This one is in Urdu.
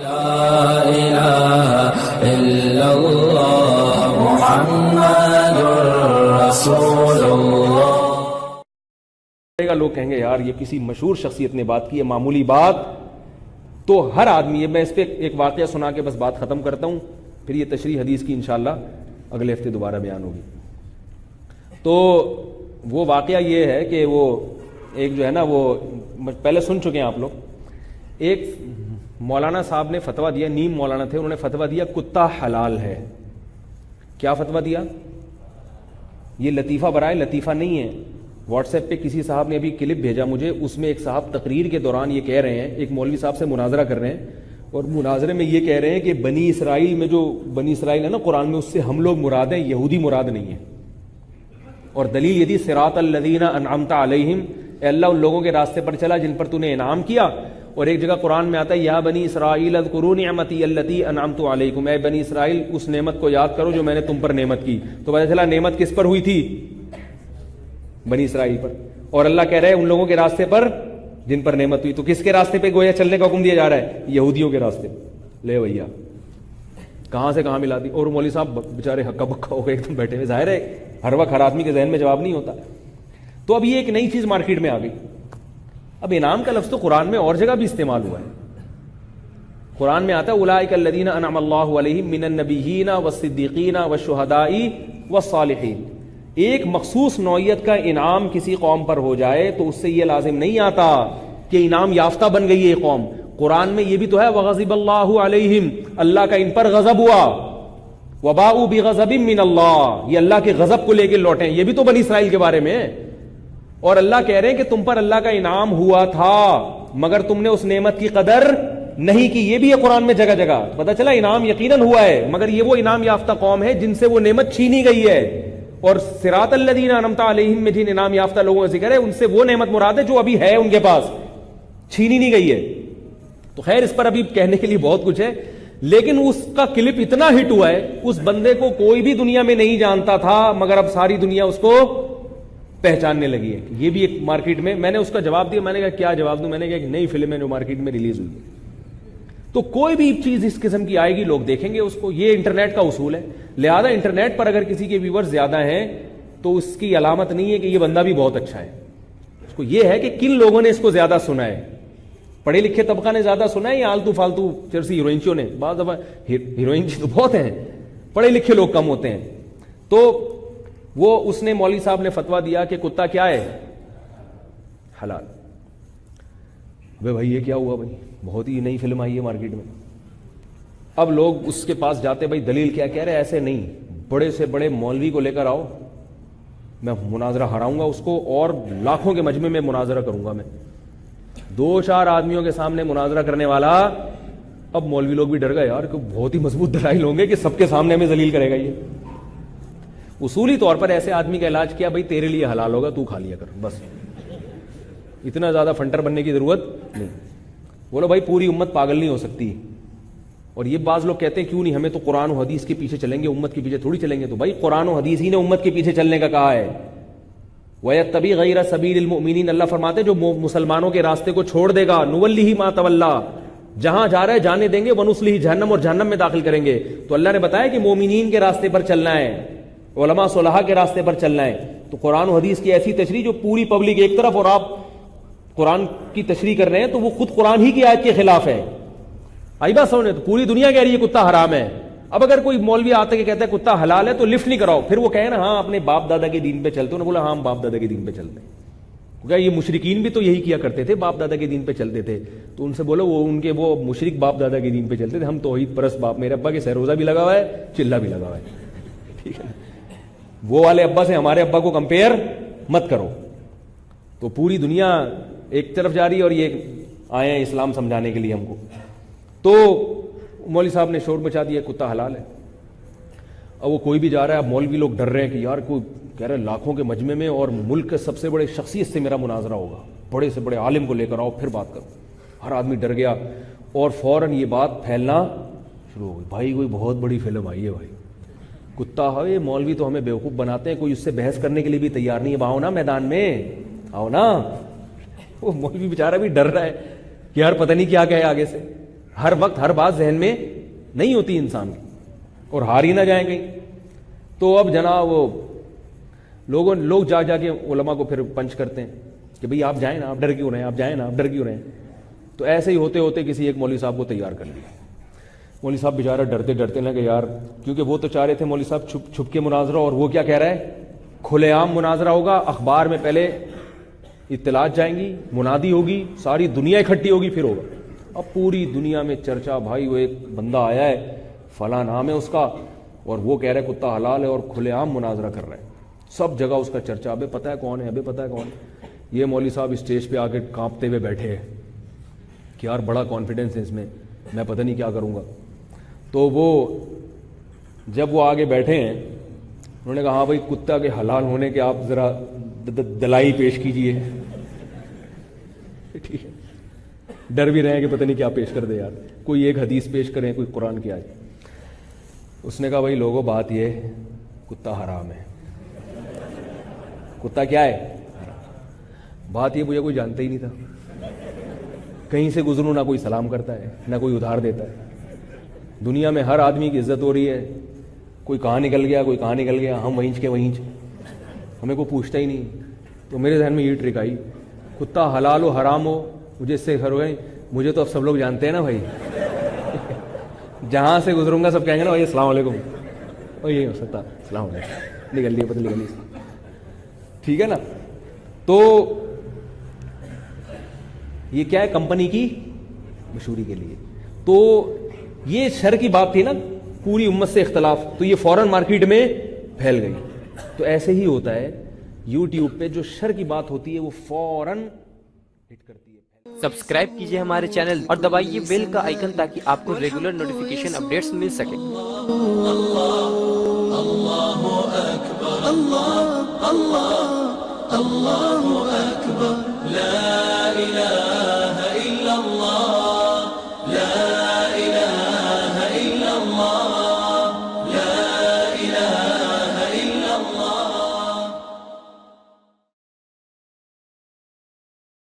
لا الہ الا اللہ محمد رسول اللہ۔ لوگ کہیں گے یار یہ کسی مشہور شخصیت نے بات کی ہے، معمولی بات تو ہر آدمی ہے۔ میں اس پہ ایک واقعہ سنا کے بس بات ختم کرتا ہوں، پھر یہ تشریح حدیث کی انشاءاللہ اگلے ہفتے دوبارہ بیان ہوگی۔ تو وہ واقعہ یہ ہے کہ وہ ایک جو ہے نا، وہ پہلے سن چکے ہیں آپ لوگ، ایک مولانا صاحب نے فتویٰ دیا، نیم مولانا تھے، انہوں نے فتویٰ دیا کتا حلال ہے۔ کیا فتویٰ دیا؟ یہ لطیفہ برائے لطیفہ نہیں ہے، واٹس ایپ پہ کسی صاحب نے ابھی کلپ بھیجا مجھے، اس میں ایک صاحب تقریر کے دوران یہ کہہ رہے ہیں، ایک مولوی صاحب سے مناظرہ کر رہے ہیں، اور مناظرے میں یہ کہہ رہے ہیں کہ بنی اسرائیل میں جو بنی اسرائیل ہے نا قرآن میں، اس سے ہم لوگ مراد ہیں، یہودی مراد نہیں ہے۔ اور دلیل یہ تھی صراط الذین انعمت علیہم، اے اللہ ان لوگوں کے راستے پر چلا جن پر تو نے انعام کیا۔ اور ایک جگہ قرآن میں آتا ہے یا بنی اسرائیل اذکروا نعمتی التی انعمت علیکم، اے بنی اسرائیل اس نعمت کو یاد کرو جو میں نے تم پر نعمت کی۔ تو پتہ چلا نعمت کس پر ہوئی تھی؟ بنی اسرائیل پر۔ اور اللہ کہہ رہے ہیں ان لوگوں کے راستے پر جن پر نعمت ہوئی، تو کس کے راستے پہ گویا چلنے کا حکم دیا جا رہا ہے؟ یہودیوں کے راستے پہ۔ لے بھیا کہاں سے کہاں ملا دی۔ اور مولوی صاحب بےچارے ہکا بکا ہو گئے ایک دم بیٹھے ہوئے۔ ظاہر ہے ہر وقت ہر آدمی کے ذہن میں جواب نہیں ہوتا۔ تو اب یہ ایک نئی چیز مارکیٹ میں آ گئی۔ اب انعام کا لفظ تو قرآن میں اور جگہ بھی استعمال ہوا ہے۔ قرآن میں آتا ہے اولئک الذین انعم اللہ علیہم من النبیین والصدیقین والشہداء والصالحین۔ ایک مخصوص نوعیت کا انعام کسی قوم پر ہو جائے تو اس سے یہ لازم نہیں آتا کہ انعام یافتہ بن گئی ہے یہ قوم۔ قرآن میں یہ بھی تو ہے وغضب اللہ علیہم، اللہ کا ان پر غضب ہوا، وباؤوا بغضب من اللہ، یہ اللہ کے غضب کو لے کے لوٹیں۔ یہ بھی تو بنی اسرائیل کے بارے میں ہے۔ اور اللہ کہہ رہے ہیں کہ تم پر اللہ کا انعام ہوا تھا مگر تم نے اس نعمت کی قدر نہیں کی۔ یہ بھی ہے قرآن میں جگہ جگہ۔ پتہ چلا انعام یقیناً ہوا ہے مگر یہ وہ انعام یافتہ قوم ہے جن سے وہ نعمت چھینی گئی ہے۔ اور صراط الذین انعمت علیہم میں جن انعام یافتہ لوگوں کا ذکر ہے ان سے وہ نعمت مراد ہے جو ابھی ہے ان کے پاس، چھینی نہیں گئی ہے۔ تو خیر اس پر ابھی کہنے کے لیے بہت کچھ ہے، لیکن اس کا کلپ اتنا ہٹ ہوا ہے، اس بندے کو کوئی بھی دنیا میں نہیں جانتا تھا مگر اب ساری دنیا اس کو پہچاننے لگی ہے۔ یہ بھی ایک مارکیٹ میں نے اس کا جواب دیا، میں نے کہا کیا جواب دوں؟ میں نے کہا ایک نئی فلم ہے جو مارکیٹ میں ریلیز ہوئی ہے، تو کوئی بھی چیز اس قسم کی آئے گی لوگ دیکھیں گے اس کو۔ یہ انٹرنیٹ کا اصول ہے، لہذا انٹرنیٹ پر اگر کسی کے ویورز زیادہ ہیں تو اس کی علامت نہیں ہے کہ یہ بندہ بھی بہت اچھا ہے، اس کو یہ ہے کہ کن لوگوں نے اس کو زیادہ سنا ہے۔ پڑھے لکھے طبقہ نے زیادہ سنا ہے یا آلتو فالتو چرسی ہیروئنچوں نے؟ بعض دفعہ ہیروئنچ تو بہت ہیں، پڑھے لکھے لوگ کم ہوتے ہیں۔ تو وہ اس نے مولوی صاحب نے فتویٰ دیا کہ کتا کیا ہے؟ حلال۔ بھائی یہ کیا ہوا؟ بھائی بہت ہی نئی فلم آئی ہے مارکیٹ میں۔ اب لوگ اس کے پاس جاتے، بھائی دلیل کیا؟ کہہ رہے ایسے نہیں، بڑے سے بڑے مولوی کو لے کر آؤ، میں مناظرہ ہراؤں گا اس کو، اور لاکھوں کے مجمع میں مناظرہ کروں گا میں۔ دو چار آدمیوں کے سامنے مناظرہ کرنے والا، اب مولوی لوگ بھی ڈر گئے یار کہ بہت ہی مضبوط دلائل ہوں گے کہ سب کے سامنے ہمیں ذلیل کرے گا یہ۔ اصولی طور پر ایسے آدمی کا علاج کیا؟ بھائی تیرے لیے حلال ہوگا، تو کھا لیا کر، بس اتنا زیادہ فنٹر بننے کی ضرورت نہیں۔ بولو بھائی پوری امت پاگل نہیں ہو سکتی۔ اور یہ بعض لوگ کہتے ہیں کیوں نہیں، ہمیں تو قرآن و حدیث کے پیچھے چلیں گے، امت کے پیچھے تھوڑی چلیں گے۔ تو بھائی قرآن و حدیث ہی نے امت کے پیچھے چلنے کا کہا ہے۔ وَيَتَّبِعْ غَيْرَ سَبِيلِ الْمُؤْمِنِينَ، اللہ فرماتے ہیں جو مسلمانوں کے راستے کو چھوڑ دے گا، نُوَلِّهِ مَا تَوَلَّىٰ، جہاں جا رہا ہے جانے دیں گے، وَنُصْلِهِ جہنم، اور جہنم میں داخل کریں گے۔ تو اللہ نے بتایا کہ مومنین کے راستے پر چلنا ہے، علماء صلحاء کے راستے پر چلنا ہے۔ تو قرآن و حدیث کی ایسی تشریح جو پوری پبلک ایک طرف اور آپ قرآن کی تشریح کر رہے ہیں تو وہ خود قرآن ہی کی آیت کے خلاف ہے۔ آئی بات سمجھے؟ تو پوری دنیا کہہ رہی ہے کتا حرام ہے۔ اب اگر کوئی مولوی آتا کہ کہتا ہے کتا حلال ہے تو لفٹ نہیں کراؤ، پھر وہ کہے نا ہاں اپنے باپ دادا کے دین پہ چلتے، انہوں نے بولا ہاں ہم باپ دادا کے دین پہ چلتے ہیں، کیونکہ یہ مشرکین بھی تو یہی کیا کرتے تھے، باپ دادا کے دین پہ چلتے تھے۔ تو ان سے بولو وہ ان کے وہ مشرک باپ دادا کے دین پہ چلتے تھے، ہم توحید پرست باپ، میرے ابا کے سہ روزہ بھی لگا ہوا ہے، چلہ بھی لگا ہوا ہے، ٹھیک ہے نا؟ وہ والے ابا سے ہمارے ابا کو کمپیئر مت کرو۔ تو پوری دنیا ایک طرف جا رہی ہے اور یہ آئے ہیں اسلام سمجھانے کے لیے ہم کو۔ تو مولوی صاحب نے شور مچا دیا کتا حلال ہے۔ اب وہ کوئی بھی جا رہا ہے، اب مولوی لوگ ڈر رہے ہیں کہ یار کوئی کہہ رہے لاکھوں کے مجمع میں اور ملک کے سب سے بڑے شخصیت سے میرا مناظرہ ہوگا، بڑے سے بڑے عالم کو لے کر آؤ پھر بات کرو۔ ہر آدمی ڈر گیا اور فوراً یہ بات پھیلنا شروع ہو گئی، بھائی کوئی بہت بڑی فلم آئی ہے، بھائی کتا ہے، مولوی تو ہمیں بیوقوف بناتے ہیں، کوئی اس سے بحث کرنے کے لیے بھی تیار نہیں ہے، آؤ نا میدان میں، آؤ نا۔ وہ مولوی بیچارہ بھی ڈر رہا ہے کہ یار پتہ نہیں کیا کہے آگے سے۔ ہر وقت ہر بات ذہن میں نہیں ہوتی انسان کی، اور ہار ہی نہ جائیں کہیں. تو اب جناب وہ لوگ جا کے علماء کو پھر پنچ کرتے ہیں کہ بھئی آپ جائیں نا، آپ ڈر کیوں رہے ہیں، آپ جائیں نا، آپ ڈر کیوں رہے ہیں. تو ایسے ہی ہوتے ہوتے کسی ایک مولوی صاحب کو تیار کر لیا. مولوی صاحب بیچارہ ڈرتے لگے یار، کیونکہ وہ تو چاہ رہے تھے مولوی صاحب چھپ کے مناظرہ، اور وہ کیا کہہ رہا ہے کھلے عام مناظرہ ہوگا، اخبار میں پہلے اطلاعات جائیں گی، منادی ہوگی، ساری دنیا اکٹھی ہوگی، پھر ہوگا. اب پوری دنیا میں چرچا، بھائی وہ ایک بندہ آیا ہے فلاں نام ہے اس کا، اور وہ کہہ رہا ہے کتا حلال ہے اور کھلے عام مناظرہ کر رہا ہے. سب جگہ اس کا چرچا، ابے پتہ ہے کون ہے، ابے پتہ ہے کون ہے. یہ مولوی صاحب اسٹیج پہ آ کے کانپتے ہوئے بیٹھے ہیں کہ یار بڑا کانفیڈنس ہے اس میں پتہ نہیں کیا کروں گا. تو وہ جب وہ آگے بیٹھے ہیں انہوں نے کہا ہاں بھائی کتا کے حلال ہونے کے آپ ذرا دلائی پیش کیجئے. ٹھیک ہے، ڈر بھی رہے ہیں کہ پتہ نہیں کیا پیش کر دے یار، کوئی ایک حدیث پیش کریں، کوئی قرآن کی آیت. اس نے کہا بھائی لوگوں بات یہ ہے کتا حرام ہے. کتا کیا ہے؟ بات یہ مجھے کوئی جانتا ہی نہیں تھا. کہیں سے گزروں نہ کوئی سلام کرتا ہے نہ کوئی ادھار دیتا ہے. دنیا میں ہر آدمی کی عزت ہو رہی ہے، کوئی کہاں نکل گیا، کوئی کہاں نکل گیا، ہم وہیں کے وہیں، ہمیں کوئی پوچھتا ہی نہیں. تو میرے ذہن میں یہ ٹرک آئی، کتا حلال ہو حرام ہو مجھے اس سے ہو گئی، مجھے تو اب سب لوگ جانتے ہیں نا بھائی. جہاں سے گزروں گا سب کہیں گے نا بھائی السلام علیکم، اور یہی ہو سکتا السلام علیکم، نکل لیے پتہ نکل لیے. ٹھیک ہے نا. تو یہ کیا ہے، کمپنی کی مشہوری کے لیے. تو یہ شر کی بات تھی نا، پوری امت سے اختلاف، تو یہ فوراً مارکیٹ میں پھیل گئی. تو ایسے ہی ہوتا ہے یوٹیوب پہ جو شر کی بات ہوتی ہے وہ فوراً ہٹ کرتی ہے. سبسکرائب کیجئے ہمارے چینل اور دبائیے بیل کا آئیکن تاکہ آپ کو ریگولر نوٹیفیکیشن اپڈیٹس مل سکے. اللہ اکبر، لا الہ